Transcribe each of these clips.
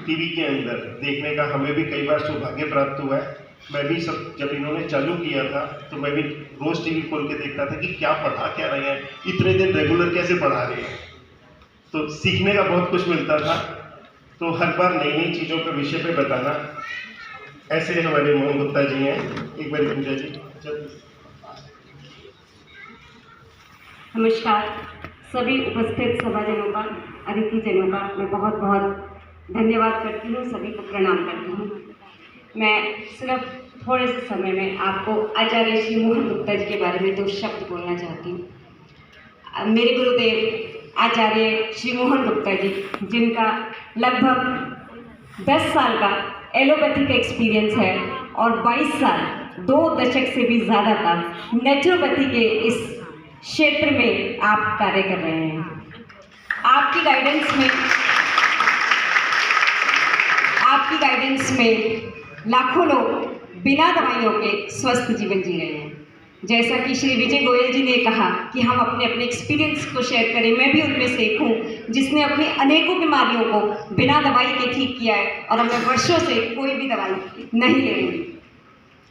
TV के अंदर देखने का हमें भी कई बार सौभाग्य प्राप्त हुआ है। मैं भी जब इन्होंने चालू किया था तो मैं भी रोज़ टीवी खोल के देखता था कि क्या पढ़ा क्या रहे हैं, इतने दिन रेगुलर कैसे पढ़ा रहे हैं। तो सीखने का बहुत कुछ मिलता था। तो हर बार नई नई चीज़ों के विषय पे बताना, ऐसे हमारे मोहन गुप्ता जी हैं। एक बार पूजा जी। नमस्कार सभी उपस्थित सभाजनों का, अतिथिजनों का मैं बहुत बहुत धन्यवाद करती हूँ, सभी को प्रणाम करती हूँ। मैं सिर्फ थोड़े से समय में आपको आचार्य श्री मोहन गुप्ता जी के बारे में 2 शब्द बोलना चाहती हूँ। मेरे गुरुदेव आचार्य श्री मोहन गुप्ता जी, जिनका लगभग 10 साल का एलोपैथी का एक्सपीरियंस है और 22 साल 2 दशक से भी ज़्यादा का नेचुरोपैथी के इस क्षेत्र में आप कार्य कर रहे हैं। आपकी गाइडेंस में लाखों लोग बिना दवाइयों के स्वस्थ जीवन जी रहे हैं। जैसा कि श्री विजय गोयल जी ने कहा कि हम अपने अपने एक्सपीरियंस को शेयर करें, मैं भी उनमें से एक हूँ जिसने अपनी अनेकों बीमारियों को बिना दवाई के ठीक किया है और अब मैं वर्षों से कोई भी दवाई नहीं ले रही।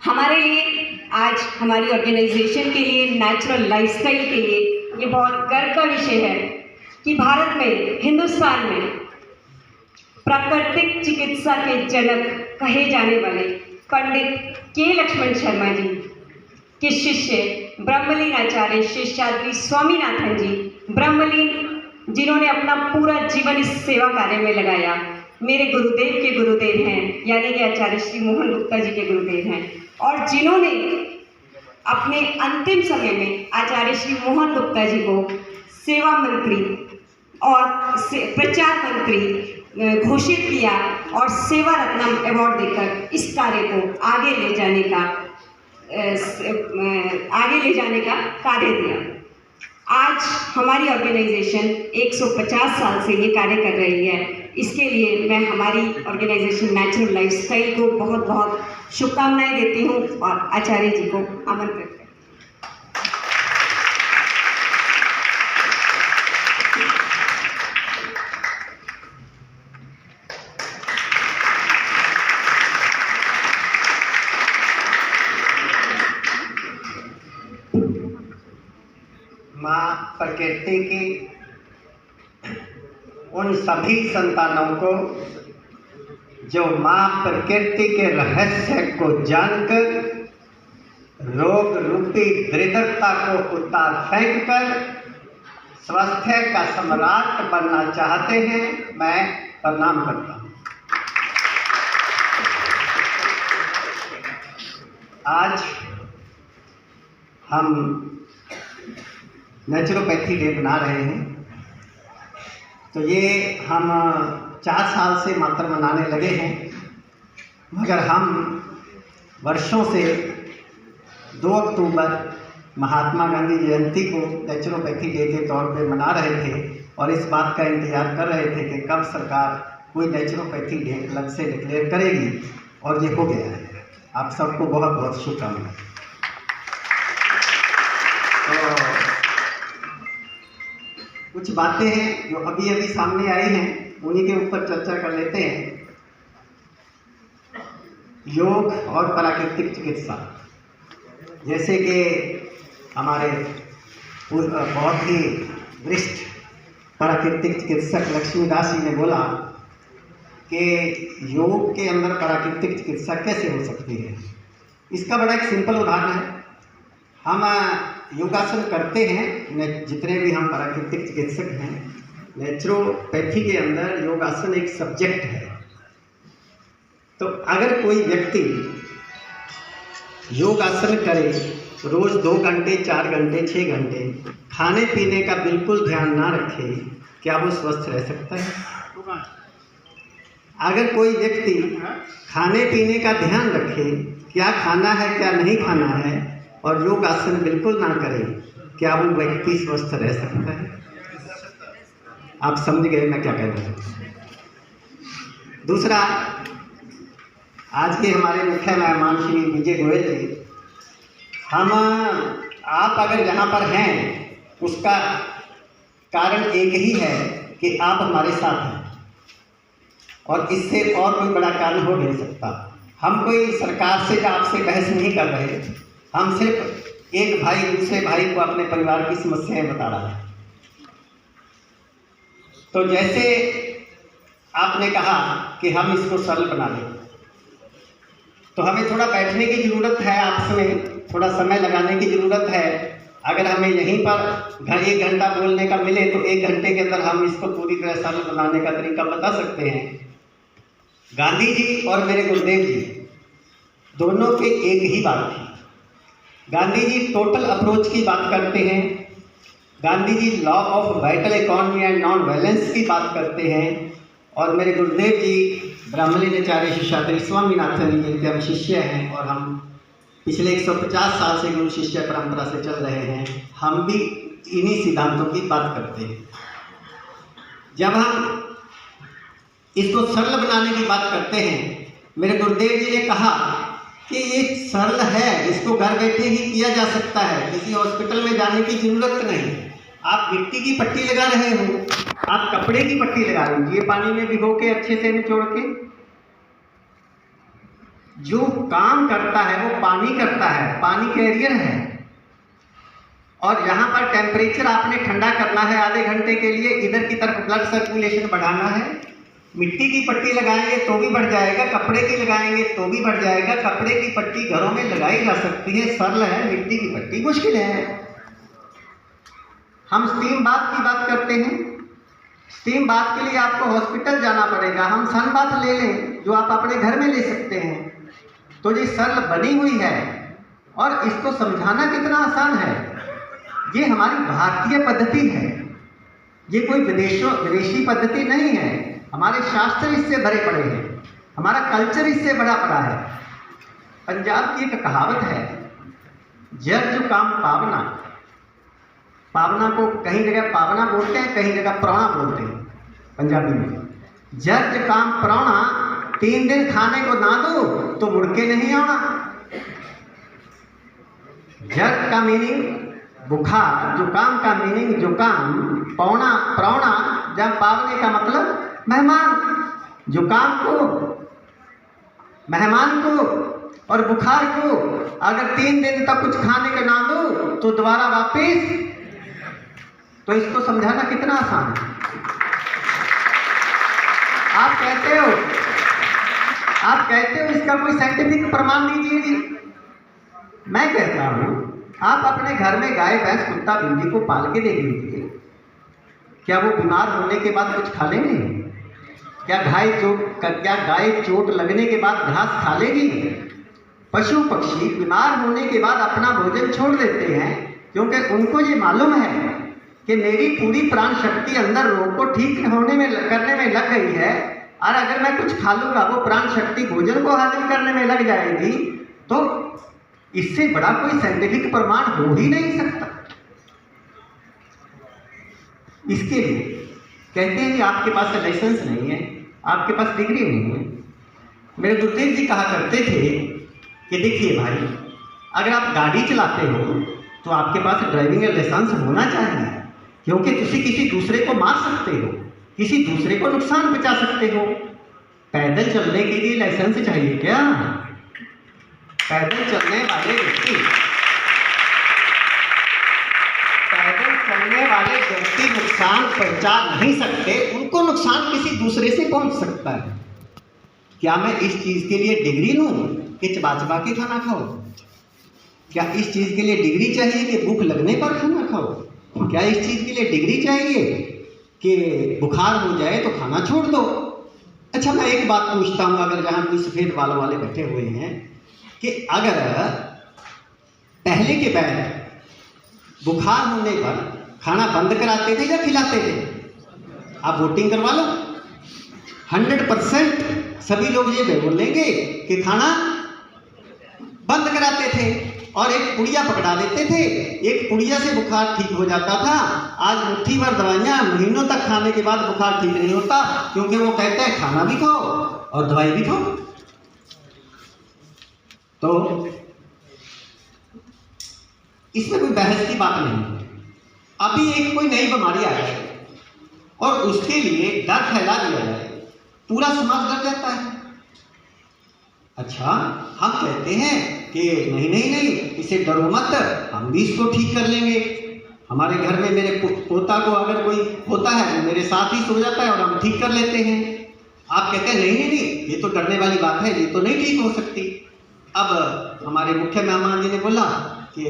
हमारे लिए आज हमारी ऑर्गेनाइजेशन के लिए, नेचुरल लाइफस्टाइल के लिए ये बहुत गर्व का विषय है कि भारत में, हिंदुस्तान में प्राकृतिक चिकित्सा के जनक कहे जाने वाले पंडित के लक्ष्मण शर्मा जी के शिष्य ब्रह्मलीन आचार्य शेषाद्रि स्वामीनाथन जी, ब्रह्मलीन जिन्होंने अपना पूरा जीवन इस सेवा कार्य में लगाया, मेरे गुरुदेव के गुरुदेव हैं, यानी कि आचार्य श्री मोहन गुप्ता जी के गुरुदेव हैं, और जिन्होंने अपने अंतिम समय में आचार्य श्री मोहन गुप्ता जी को सेवा मंत्री और प्रचार मंत्री घोषित किया और सेवा रत्नम अवार्ड देकर इस कार्य को आगे ले जाने का कार्य दिया। आज हमारी ऑर्गेनाइजेशन 150 साल से ये कार्य कर रही है। इसके लिए मैं हमारी ऑर्गेनाइजेशन नेचुरल लाइफस्टाइल को बहुत बहुत शुभकामनाएं देती हूँ और आचार्य जी को आमंत्रित करती हूँ। माँ प्रकृति की उन सभी संतानों को जो माँ प्रकृति के रहस्य को जानकर रोग रूपी दरिद्रता को उतार फेंक कर स्वास्थ्य का सम्राट बनना चाहते हैं, मैं प्रणाम करता हूँ। आज हम नेचुरोपैथी डे बना रहे हैं, तो ये हम 4 साल से मात्र मनाने लगे हैं, मगर हम वर्षों से 2 अक्टूबर महात्मा गांधी जयंती को नेचुरोपैथी डे के तौर पे मना रहे थे और इस बात का इंतज़ार कर रहे थे कि कब सरकार कोई नेचुरोपैथी डे अलग से डिक्लेयर करेगी, और ये हो गया है। आप सबको बहुत बहुत शुभकामनाएं। तो कुछ बातें हैं जो अभी अभी सामने आई हैं, उन्हीं के ऊपर चर्चा कर लेते हैं। योग और प्राकृतिक चिकित्सा, जैसे कि हमारे बहुत ही वरिष्ठ प्राकृतिक चिकित्सक लक्ष्मीदास जी ने बोला कि योग के अंदर प्राकृतिक चिकित्सा कैसे हो सकती है। इसका बड़ा एक सिंपल उदाहरण है। हम योगासन करते हैं, जितने भी हम प्राकृतिक चिकित्सक हैं, नेचुरोपैथी के अंदर योगासन एक सब्जेक्ट है। तो अगर कोई व्यक्ति योगासन करे रोज़ 2 घंटे, 4 घंटे, 6 घंटे, खाने पीने का बिल्कुल ध्यान ना रखे, क्या वो स्वस्थ रह सकता है? अगर कोई व्यक्ति खाने पीने का ध्यान रखे, क्या खाना है क्या नहीं खाना है, और योगासन बिल्कुल ना करें, क्या वो व्यक्ति स्वस्थ रह सकता है? आप समझ गए मैं क्या कह रहा हूँ। दूसरा, आज के हमारे मुख्य मेहमान श्री विजय गोयल जी, आप अगर यहाँ पर हैं, उसका कारण एक ही है कि आप हमारे साथ हैं। और इससे और कोई बड़ा कारण हो नहीं सकता। हम कोई सरकार से या आपसे बहस नहीं कर रहे, हम सिर्फ एक भाई दूसरे भाई को अपने परिवार की समस्याएं बता रहा है। तो जैसे आपने कहा कि हम इसको सरल बना लें, तो हमें थोड़ा बैठने की ज़रूरत है, आपस में थोड़ा समय लगाने की ज़रूरत है। अगर हमें यहीं पर 1 घंटा बोलने का मिले तो 1 घंटे के अंदर हम इसको पूरी तरह सरल बनाने का तरीका बता सकते हैं। गांधी जी और मेरे गुरुदेव जी दोनों के एक ही बात थी। गांधी जी टोटल अप्रोच की बात करते हैं, Gandhi ji law of vital economy and non violence की बात करते हैं, और मेरे गुरुदेव जी ब्रह्मलीन आचार्य शेषाद्री स्वामीनाथन जी जिनके हम शिष्य हैं, और हम पिछले 150 साल से गुरु शिष्य परंपरा से चल रहे हैं, हम भी इन्हीं सिद्धांतों की बात करते हैं। जब हम इसको सरल बनाने की बात करते हैं, मेरे गुरुदेव जी ने कहा कि ये सरल है, इसको घर बैठे ही किया जा सकता है, किसी हॉस्पिटल में जाने की ज़रूरत नहीं। आप मिट्टी की पट्टी लगा रहे हो, आप कपड़े की पट्टी लगा लीजिए पानी में भिगो के अच्छे से निचोड़ के। जो काम करता है वो पानी करता है, पानी कैरियर है। और यहाँ पर टेम्परेचर आपने ठंडा करना है आधे घंटे के लिए, इधर की तरफ ब्लड सर्कुलेशन बढ़ाना है। मिट्टी की पट्टी लगाएंगे तो भी बढ़ जाएगा, कपड़े की लगाएंगे तो भी बढ़ जाएगा। कपड़े की पट्टी घरों में लगाई जा सकती है, सरल है, मिट्टी की पट्टी मुश्किल है। हम स्टीम बाथ की बात करते हैं, स्टीम बाथ के लिए आपको हॉस्पिटल जाना पड़ेगा, हम सन बाथ ले लें जो आप अपने घर में ले सकते हैं। तो ये सरल बनी हुई है, और इसको समझाना कितना आसान है। ये हमारी भारतीय पद्धति है, ये कोई विदेशी पद्धति नहीं है। हमारे शास्त्र इससे भरे पड़े हैं, हमारा कल्चर इससे भरा पड़ा है। पंजाब की एक कहावत है, जर जुकाम पावना। पावना को कहीं जगह पावना बोलते हैं, कहीं जगह प्राणा बोलते हैं पंजाबी में। जर जुकाम प्राणा, 3 दिन खाने को ना दो तो मुड़ के नहीं आना। जर का मीनिंग बुखार, जुकाम का मीनिंग जुकाम, पौना प्रौणा जब पावने का मतलब मेहमान। जुकाम को, मेहमान को और बुखार को अगर 3 दिन तक कुछ खाने का ना दो तो दोबारा वापिस। तो इसको समझाना कितना आसान है। आप कहते हो इसका कोई साइंटिफिक प्रमाण दीजिए जी। मैं कहता हूँ आप अपने घर में गाय भैंस कुत्ता बिल्ली को पाल के देख लीजिए, क्या वो बीमार होने के बाद कुछ खा लेंगे? क्या गाय चोट लगने के बाद घास खा लेगी? पशु पक्षी बीमार होने के बाद अपना भोजन छोड़ देते हैं, क्योंकि उनको ये मालूम है कि मेरी पूरी प्राण शक्ति अंदर रोग को ठीक करने में लग गई है, और अगर मैं कुछ खा लूँगा वो प्राण शक्ति भोजन को हासिल करने में लग जाएगी। तो इससे बड़ा कोई साइंटिफिक प्रमाण हो ही नहीं सकता। इसके लिए कहते हैं कि आपके पास लाइसेंस नहीं है, आपके पास डिग्री नहीं है। मेरे गुरुदेव जी कहा करते थे कि देखिए भाई, अगर आप गाड़ी चलाते हो तो आपके पास ड्राइविंग लाइसेंस होना चाहिए, क्योंकि तुम किसी दूसरे को मार सकते हो, किसी दूसरे को नुकसान पहुंचा सकते हो। पैदल चलने के लिए लाइसेंस चाहिए क्या? पैदल चलने वाले व्यक्ति नुकसान पहुंचा नहीं सकते, उनको नुकसान किसी दूसरे से पहुंच सकता है। क्या मैं इस चीज़ के लिए डिग्री लूँ कि चबा चबा के खाना खाओ? क्या इस चीज़ के लिए डिग्री चाहिए कि भूख लगने पर खाना खाओ? क्या इस चीज़ के लिए डिग्री चाहिए कि बुखार हो जाए तो खाना छोड़ दो? अच्छा, मैं एक बात पूछता हूँ, अगर जहाँ कोई सफ़ेद बालों वाले बैठे हुए हैं, कि अगर पहले के बैल बुखार होने पर खाना बंद कराते थे या खिलाते थे? आप वोटिंग करवा लो, 100% सभी लोग ये बोलेंगे कि खाना बंद कराते थे और एक पुड़िया पकड़ा देते थे। एक पुड़िया से बुखार ठीक हो जाता था। आज मुट्ठी भर दवाइयाँ महीनों तक खाने के बाद बुखार ठीक नहीं होता, क्योंकि वो कहते हैं खाना भी खाओ और दवाई भी खाओ। तो इसमें कोई बहस की बात नहीं है। अभी एक कोई नई बीमारी आ जाए और उसके लिए डर फैला दिया जाए पूरा समाज डर जाता है। अच्छा, हम कहते हैं कि नहीं नहीं नहीं, इसे डरो मत, हम भी इसको ठीक कर लेंगे। हमारे घर में मेरे पोता को अगर कोई होता है वो मेरे साथ ही सो जाता है और हम ठीक कर लेते हैं। आप कहते हैं नहीं नहीं नहीं, ये तो डरने वाली बात है, ये तो नहीं ठीक हो सकती। अब हमारे मुख्य मेहमान जी ने बोला कि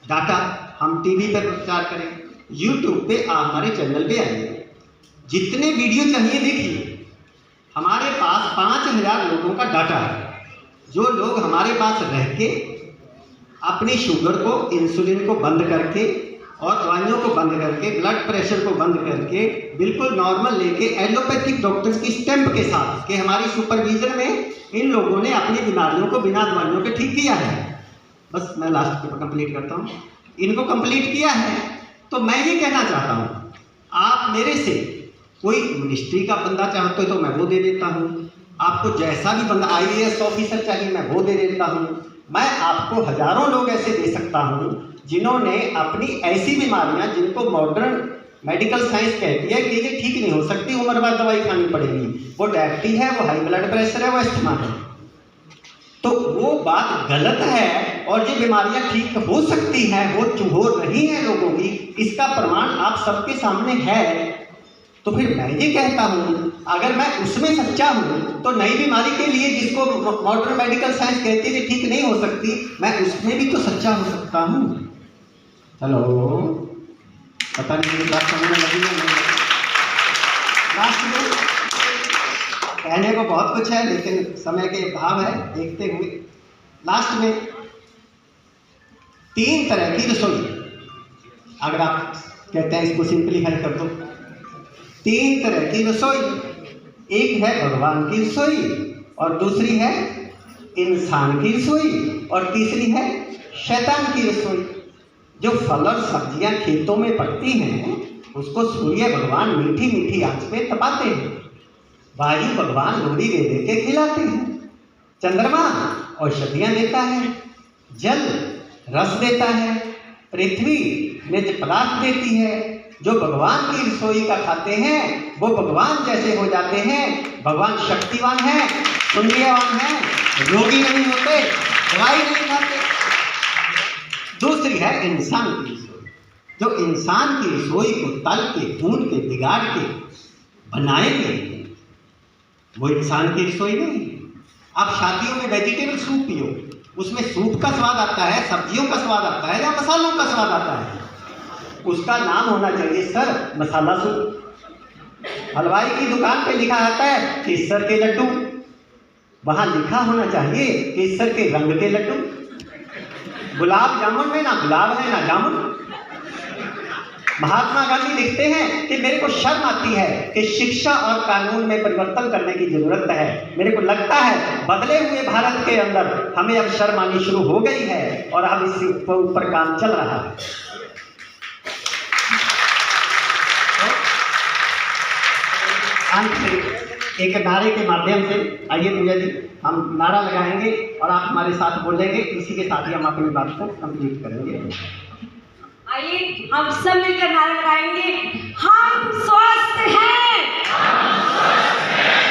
डाटा हम टीवी पर प्रचार करें, यूट्यूब पे हमारे चैनल पे आइए, जितने वीडियो चाहिए देखिए। हमारे पास 5000 लोगों का डाटा है, जो लोग हमारे पास रह के अपनी शुगर को, इंसुलिन को बंद करके और दवाइयों को बंद करके, ब्लड प्रेशर को बंद करके बिल्कुल नॉर्मल लेके एलोपैथिक डॉक्टर्स की स्टैंप के साथ कि हमारी सुपरविजन में इन लोगों ने अपनी बीमारियों को बिना दवाइयों के ठीक किया है। बस मैं लास्ट पे कंप्लीट करता हूँ, इनको कंप्लीट किया है। तो मैं ये कहना चाहता हूँ, आप मेरे से कोई मिनिस्ट्री का बंदा चाहते हो तो मैं वो दे देता हूँ, आपको जैसा भी बंदा IAS ऑफिसर चाहिए मैं वो दे देता हूँ। मैं आपको हजारों लोग ऐसे दे सकता हूँ जिन्होंने अपनी ऐसी बीमारियां जिनको मॉडर्न मेडिकल साइंस कहती है कि ये ठीक नहीं हो सकती, उम्र भर दवाई खानी पड़ेगी, वो डायबिटीज है, वो हाई ब्लड प्रेशर है, वो अस्थमा है, तो वो बात गलत है। और ये बीमारियां ठीक हो सकती हैं, हो रही हैं लोगों की, इसका प्रमाण आप सबके सामने है। तो फिर मैं ये कहता हूँ, अगर मैं उसमें सच्चा हूँ तो नई बीमारी के लिए जिसको मॉडर्न मेडिकल साइंस कहती है कि ठीक नहीं हो सकती, मैं उसमें भी तो सच्चा हो सकता हूँ। हेलो, पता नहीं मेरी बात समझ में लगी है नहीं। लास्ट में कहने को बहुत कुछ है लेकिन समय के अभाव है, देखते हुए लास्ट में 3 तरह की रसोई, अगर आप कहते हैं इसको सिंपलीफाई कर दो, 3 तरह की रसोई, एक है भगवान की रसोई और दूसरी है इंसान की रसोई और तीसरी है शैतान की रसोई। जो फल और सब्जियां खेतों में पकती हैं उसको सूर्य भगवान मीठी मीठी आंच पे तपाते हैं, वायु भगवान लोरी दे दे के खिलाते हैं, चंद्रमा औषधियां देता है, जल रस देता है, पृथ्वी निज पदार्थ देती है। जो भगवान की रसोई का खाते हैं वो भगवान जैसे हो जाते हैं। भगवान शक्तिवान है, पुण्यवान है, रोगी नहीं होते, दवाई नहीं खाते। दूसरी है इंसान की रसोई, जो इंसान की रसोई को तल के, भून के, बिगाड़ के बनाएंगे, वो इंसान की रसोई नहीं। आप शादियों में वेजिटेबल सूप पियो, उसमें सूप का स्वाद आता है, सब्जियों का स्वाद आता है या मसालों का स्वाद आता है, उसका नाम होना चाहिए सर मसाला सूप। हलवाई की दुकान पे लिखा आता है केसर के लड्डू, वहां लिखा होना चाहिए केसर के रंग के लड्डू। गुलाब जामुन में ना गुलाब है ना जामुन। महात्मा गांधी लिखते हैं कि मेरे को शर्म आती है कि शिक्षा और कानून में परिवर्तन करने की जरूरत है। मेरे को लगता है बदले हुए भारत के अंदर हमें अब शर्म आनी शुरू हो गई है और अब इस ऊपर काम चल रहा है। अंत में एक नारे के माध्यम से आइए पूजा जी, हम नारा लगाएंगे और आप हमारे साथ बोलेंगे, इसी के साथ ही हम अपनी बात को कंप्लीट करेंगे। आइए हम सब मिलकर नारा लगाएंगे, हम स्वस्थ हैं,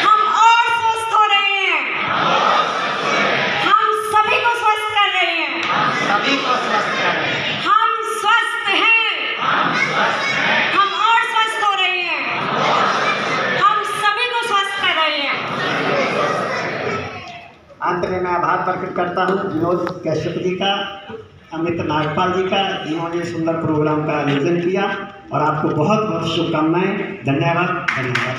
हम और स्वस्थ हो रहे हैं, हम सभी को स्वस्थ कर रहे हैं, सभी को स्वस्थ करें। हम स्वस्थ हैं, हम और स्वस्थ हो रहे हैं, हम सभी को स्वस्थ कर रहे हैं। अंत में मैं आभार प्रकट करता हूँ विनोद कश्यप जी का, अमित नागपाल जी का, इन्होंने सुंदर प्रोग्राम का आयोजन किया और आपको बहुत बहुत शुभकामनाएं। धन्यवाद धन्यवाद।